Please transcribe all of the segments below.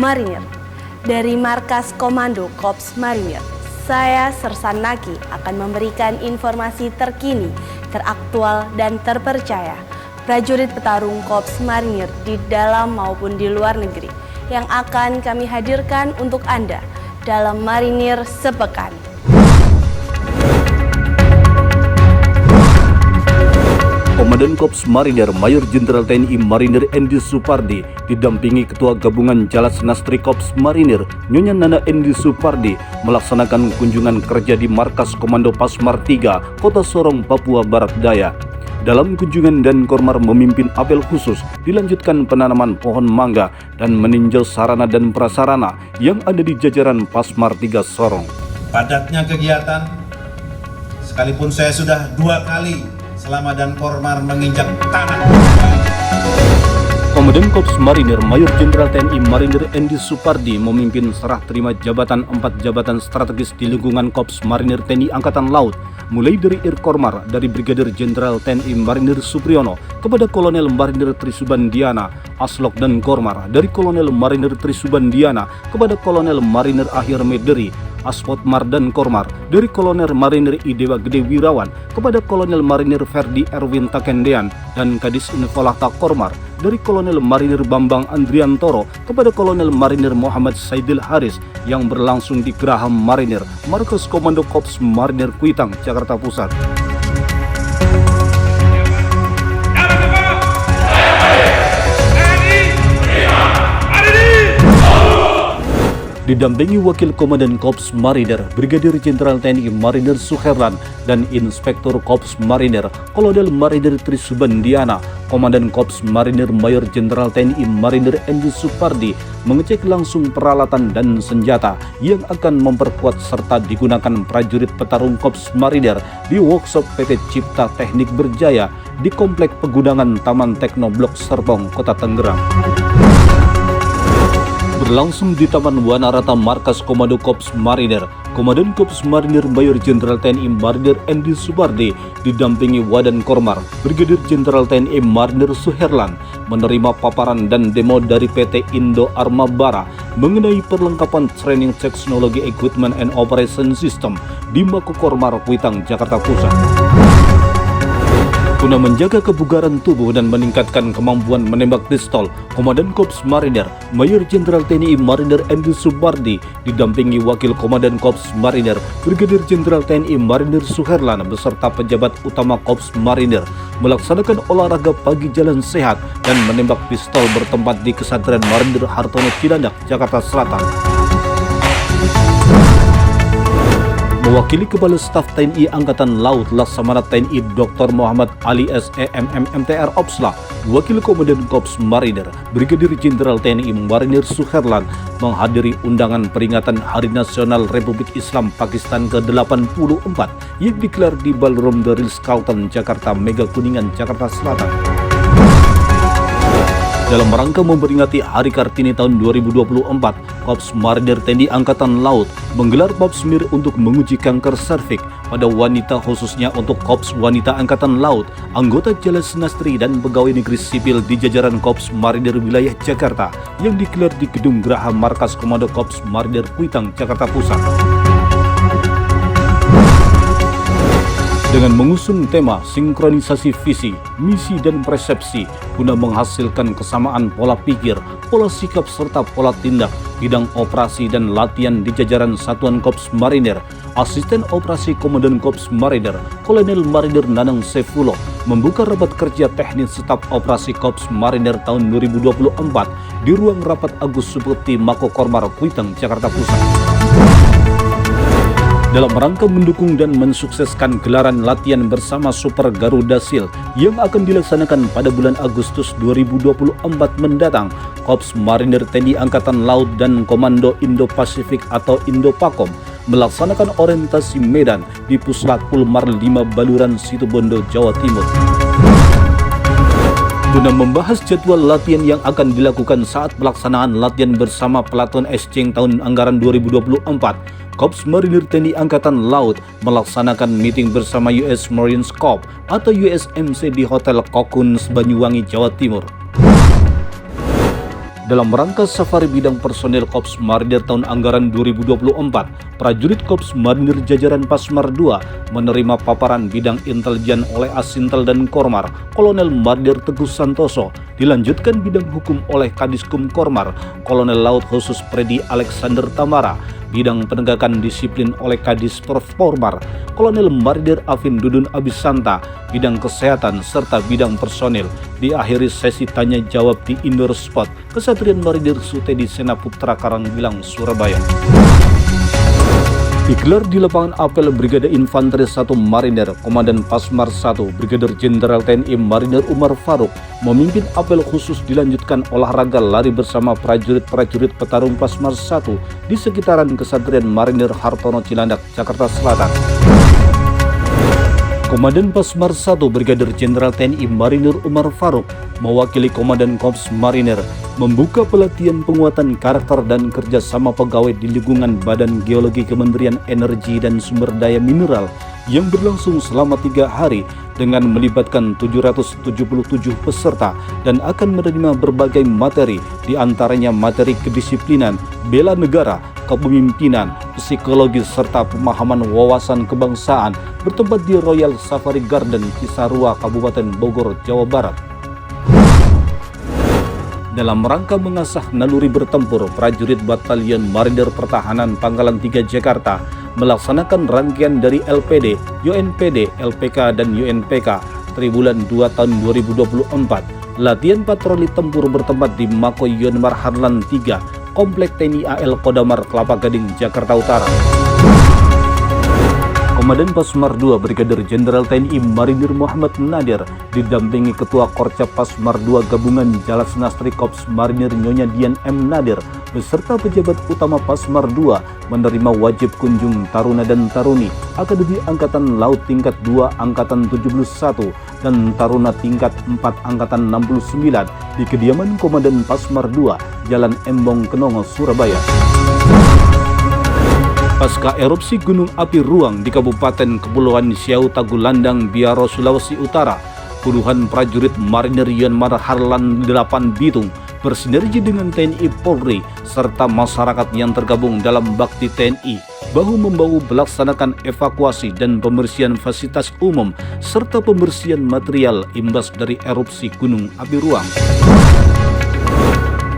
Marinir. Dari Markas Komando Kops Marinir, saya Sersan Naki akan memberikan informasi terkini, teraktual, dan terpercaya prajurit petarung Kops Marinir di dalam maupun di luar negeri yang akan kami hadirkan untuk Anda dalam Marinir Sepekan. Komandan Kops Marinir Mayor Jenderal TNI Marinir Endi Supardi didampingi Ketua Gabungan Jalas Nastri Kops Marinir Nyonya Nana Endi Supardi melaksanakan kunjungan kerja di Markas Komando Pasmar 3, Kota Sorong, Papua Barat Daya. Dalam kunjungan dan Kormar memimpin apel khusus dilanjutkan penanaman pohon mangga dan meninjau sarana dan prasarana yang ada di jajaran Pasmar 3 Sorong. Padatnya kegiatan, sekalipun saya sudah 2 kali selama dan Kormar menginjak tanah. Komandan Kops Marinir Mayor Jenderal TNI Marinir Endi Supardi memimpin serah terima jabatan 4 jabatan strategis di lingkungan Kops Marinir TNI Angkatan Laut, mulai dari Irkormar dari Brigadir Jenderal TNI Marinir Supriyono kepada Kolonel Marinir Trisubandiana, Aslok dan Kormar dari Kolonel Marinir Trisubandiana kepada Kolonel Marinir Akhir Mederi, Aspot Mar dan Kormar dari Kolonel Marinir Idewa Gede Wirawan kepada Kolonel Marinir Ferdi Erwin Takendean dan Kadis Infolahta Kormar dari Kolonel Marinir Bambang Andriantoro kepada Kolonel Marinir Muhammad Saidil Haris yang berlangsung di Geraham Marinir, Markas Komando Kops Marinir Kuitang, Jakarta Pusat. Didampingi Wakil Komandan Kops Marinir Brigadir Jenderal TNI Marinir Suherlan dan Inspektur Kops Marinir Kolonel Marinir Trisubandiana, Komandan Kops Marinir Mayor Jenderal TNI Marinir Endi Supardi mengecek langsung peralatan dan senjata yang akan memperkuat serta digunakan prajurit petarung Kops Marinir di workshop PT Cipta Teknik Berjaya di Komplek Pegunungan Taman Teknoblok Serpong, Kota Tangerang. Berlangsung di Taman Wanarata Markas Komando Kops Marinir, Komandan Kops Marinir Mayor Jenderal TNI Marinir Endi Supardi didampingi Wadan Kormar Brigadir Jenderal TNI Marinir Suherlan menerima paparan dan demo dari PT Indo Armabara mengenai perlengkapan training teknologi equipment and operation system di Mako Kormar Kuitang, Jakarta Pusat. Guna menjaga kebugaran tubuh dan meningkatkan kemampuan menembak pistol, Komandan Kops Marinir Mayor Jenderal TNI Marinir Endi Supardi didampingi Wakil Komandan Kops Marinir Brigadir Jenderal TNI Marinir Suherlan beserta pejabat utama Kops Marinir melaksanakan olahraga pagi jalan sehat dan menembak pistol bertempat di Kesadaran Marinir Hartono Cilandak, Jakarta Selatan. Mewakili Kepala Staf TNI Angkatan Laut Laksamana TNI Dr. Muhammad Ali SEMM MTR Opsla, Wakil Komandan Kops Marinir Brigadir Jenderal TNI Marinir Suherlan menghadiri undangan peringatan Hari Nasional Republik Islam Pakistan ke-84 yang digelar di Ballroom The Ritz-Carlton, Jakarta Mega Kuningan, Jakarta Selatan. Dalam rangka memperingati Hari Kartini tahun 2024, Kops Marinir TNI Angkatan Laut menggelar pap smear untuk menguji kanker serviks pada wanita, khususnya untuk Kops Wanita Angkatan Laut, anggota Jalas Nastri dan pegawai negeri sipil di jajaran Kops Marinir wilayah Jakarta yang digelar di Gedung Geraha Markas Komando Kops Marinir Kuitang, Jakarta Pusat. Dengan mengusung tema sinkronisasi visi, misi, dan persepsi guna menghasilkan kesamaan pola pikir, pola sikap, serta pola tindak bidang operasi dan latihan di jajaran Satuan Kops Marinir, Asisten Operasi Komandan Kops Marinir Kolonel Marinir Nanang Sefullah membuka rapat kerja teknis staf operasi Kops Marinir tahun 2024 di ruang rapat Agus Supurti Mako Kormar Kuitang, Jakarta Pusat. Dalam rangka mendukung dan mensukseskan gelaran latihan bersama Super Garuda Shield yang akan dilaksanakan pada bulan Agustus 2024 mendatang, Kops Marinir TNI Angkatan Laut dan Komando Indo-Pasifik atau Indo-Pakom melaksanakan orientasi medan di Puslak Pulmar 5 Baluran, Situbondo, Jawa Timur. Guna membahas jadwal latihan yang akan dilakukan saat pelaksanaan latihan bersama Pelaton Exchange tahun anggaran 2024, Kops Marinir TNI Angkatan Laut melaksanakan meeting bersama US Marines Corps atau USMC di Hotel Cocoon, Banyuwangi, Jawa Timur. Dalam rangka safari bidang personel Korps Marinir tahun anggaran 2024, prajurit Korps Marinir jajaran Pasmar II menerima paparan bidang intelijen oleh Asintel dan Kormar, Kolonel Marinir Teguh Santoso, dilanjutkan bidang hukum oleh Kadiskum Kormar, Kolonel Laut Khusus Predi Alexander Tamara, bidang penegakan disiplin oleh Kadis Prof Kormar, Kolonel Marinir Afin Dudun Abisanta, bidang kesehatan serta bidang personil. Diakhiri sesi tanya jawab di indoor spot Kesatrian Marinir Sutedi Senaputra Karangbilang, Surabaya. Digelar di lapangan apel Brigade Infanteri 1 Marinir, Komandan Pasmar 1 Brigadir Jenderal TNI Marinir Umar Faruk memimpin apel khusus dilanjutkan olahraga lari bersama prajurit-prajurit petarung Pasmar 1 di sekitaran Kesatrian Marinir Hartono Cilandak, Jakarta Selatan. Komandan Pasmar 1 Brigadir Jenderal TNI Marinir Umar Faruk mewakili Komandan Korps Marinir membuka pelatihan penguatan karakter dan kerjasama pegawai di lingkungan Badan Geologi Kementerian Energi dan Sumber Daya Mineral yang berlangsung selama 3 hari dengan melibatkan 777 peserta dan akan menerima berbagai materi, diantaranya materi kedisiplinan, bela negara, kepemimpinan, psikologi, serta pemahaman wawasan kebangsaan bertempat di Royal Safari Garden, Cisarua, Kabupaten Bogor, Jawa Barat. Dalam rangka mengasah naluri bertempur, prajurit Batalion Marinir Pertahanan Pangkalan 3 Jakarta melaksanakan rangkaian dari LPD, UNPD, LPK, dan UNPK Tribulan 2 tahun 2024. Latihan patroli tempur bertempat di Mako Yonmar Harlan 3, Komplek TNI AL Kodamar, Kelapa Gading, Jakarta Utara. Komandan Pasmar 2 Brigadir Jenderal TNI Marinir Muhammad Nadir didampingi Ketua Korcap Pasmar 2 Gabungan Jalas Nastri Korps Marinir Nyonya Dian M. Nadir beserta pejabat utama Pasmar 2 menerima wajib kunjung taruna dan taruni Akademi Angkatan Laut tingkat 2 Angkatan 71 dan taruna tingkat 4 Angkatan 69 di kediaman Komandan Pasmar 2 Jalan Embong Kenongo, Surabaya. Pasca erupsi Gunung Api Ruang di Kabupaten Kepulauan Siau Tagulandang, Biaro, Sulawesi Utara, puluhan prajurit Marinir Yonmar Harlan 8 Bitung bersinergi dengan TNI Polri serta masyarakat yang tergabung dalam bakti TNI bahu-membahu melaksanakan evakuasi dan pembersihan fasilitas umum serta pembersihan material imbas dari erupsi Gunung Api Ruang.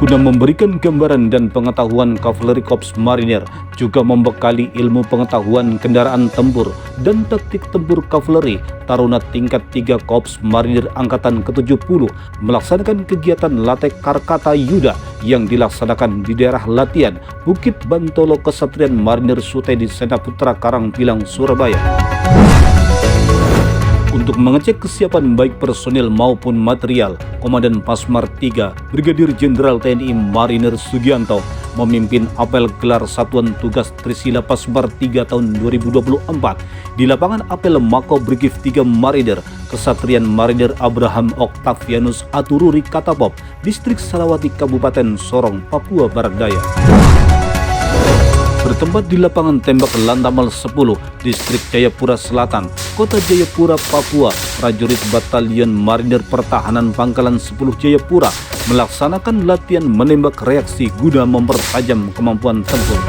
Guna memberikan gambaran dan pengetahuan kavaleri Korps Marinir juga membekali ilmu pengetahuan kendaraan tempur dan taktik tempur kavaleri, taruna tingkat 3 Korps Marinir Angkatan ke-70 melaksanakan kegiatan Latek Karkata Yuda yang dilaksanakan di daerah latihan Bukit Bantolo Kesatrian Marinir Sutedi Senaputra Karangbilang, Surabaya. Untuk mengecek kesiapan baik personil maupun material, Komandan Pasmar 3 Brigadir Jenderal TNI Marinir Sugianto memimpin apel gelar Satuan Tugas Trisila Pasmar 3 tahun 2024 di lapangan apel Mako Brigif 3 Marinir Kesatrian Marinir Abraham Octavianus Atururi Katapop, Distrik Salawati, Kabupaten Sorong, Papua Barat Daya. Bertempat di lapangan tembak Lantamal 10, Distrik Jayapura Selatan, Kota Jayapura, Papua, prajurit Batalion Marinir Pertahanan Pangkalan 10 Jayapura melaksanakan latihan menembak reaksi guna mempertajam kemampuan tempur.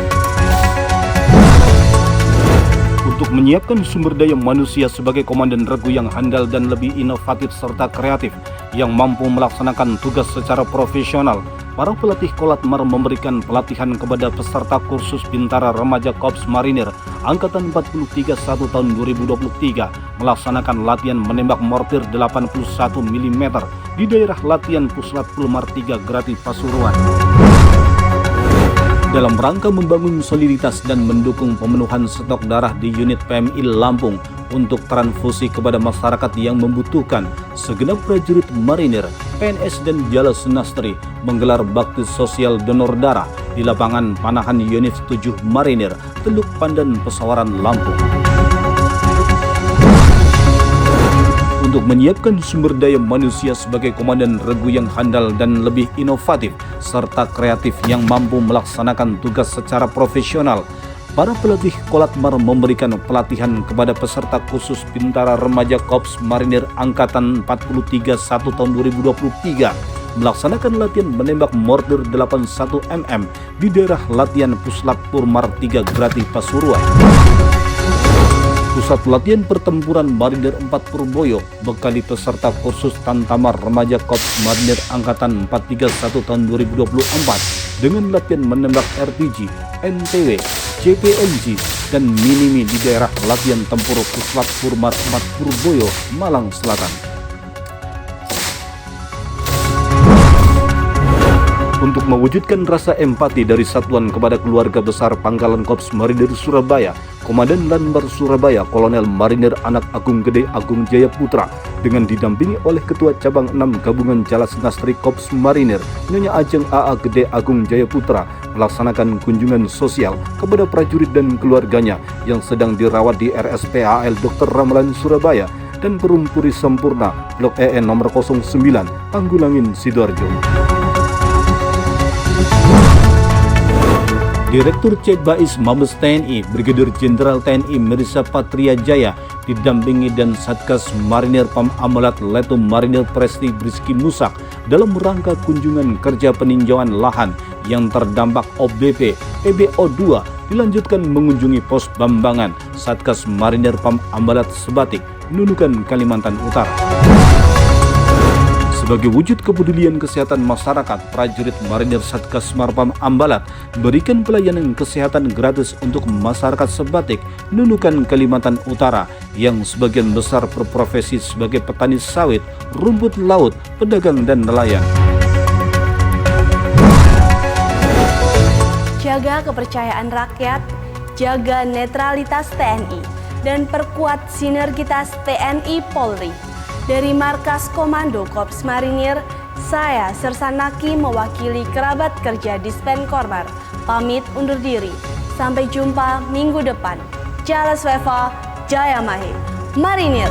Untuk menyiapkan sumber daya manusia sebagai komandan regu yang handal dan lebih inovatif serta kreatif yang mampu melaksanakan tugas secara profesional, para pelatih Kolatmar memberikan pelatihan kepada peserta kursus Bintara Remaja Korps Marinir Angkatan 43 1 tahun 2023 melaksanakan latihan menembak mortir 81 mm di daerah latihan Puslat Pulmar 3 Grati Pasuruan. Dalam rangka membangun soliditas dan mendukung pemenuhan stok darah di unit PMI Lampung untuk transfusi kepada masyarakat yang membutuhkan, segenap prajurit marinir, PNS dan Jalas Nastri menggelar bakti sosial donor darah di lapangan Panahan Unit 7 Marinir, Teluk Pandan, Pesawaran, Lampung. Untuk menyiapkan sumber daya manusia sebagai komandan regu yang handal dan lebih inovatif serta kreatif yang mampu melaksanakan tugas secara profesional, para pelatih Kolatmar memberikan pelatihan kepada peserta khusus Bintara Remaja Korps Marinir Angkatan 43 1 tahun 2023 melaksanakan latihan menembak mortir 81 mm di daerah latihan Puslap Purmar 3 Grati Pasuruan. Pusat Latihan Pertempuran Marinir 4 Purboyo bekali peserta kursus Tantamar Remaja Korps Marinir Angkatan 431 tahun 2024 dengan latihan menembak RPG, NTW, CPNG, dan Minimi di daerah latihan tempur Puslap Purmar 4 Purboyo, Malang Selatan. Untuk mewujudkan rasa empati dari satuan kepada keluarga besar Pangkalan Korps Marinir Surabaya, Komandan Lanbar Surabaya Kolonel Marinir Anak Agung Gede Agung Jaya Putra dengan didampingi oleh Ketua Cabang 6 Gabungan Jalas Nastri Korps Marinir Nyonya Ajeng AA Gede Agung Jaya Putra melaksanakan kunjungan sosial kepada prajurit dan keluarganya yang sedang dirawat di RSPAL Dr. Ramlan Surabaya dan Perumpuri Sempurna Blok EN nomor 09 Tanggulangin Sidoarjo. Direktur Cekbais Mabes TNI Brigadir Jenderal TNI Mirza Patria Jaya didampingi dan Satgas Marinir Pam Amalat Letu Marinir Presti Briski Musak dalam rangka kunjungan kerja peninjauan lahan yang terdampak OBP PBO2 dilanjutkan mengunjungi pos Bambangan Satgas Marinir Pam Amalat Sebatik, Nunukan, Kalimantan Utara. Sebagai wujud kepedulian kesehatan masyarakat, prajurit Marinir Satgas Marpam Ambalat berikan pelayanan kesehatan gratis untuk masyarakat Sebatik, Nunukan, Kalimantan Utara yang sebagian besar berprofesi sebagai petani sawit, rumput laut, pedagang, dan nelayan. Jaga kepercayaan rakyat, jaga netralitas TNI, dan perkuat sinergitas TNI Polri. Dari Markas Komando Korps Marinir, saya Sersanaki mewakili kerabat kerja Dispen Kormar, pamit undur diri. Sampai jumpa minggu depan. Jala Sweva, Jaya Mahe, Marinir.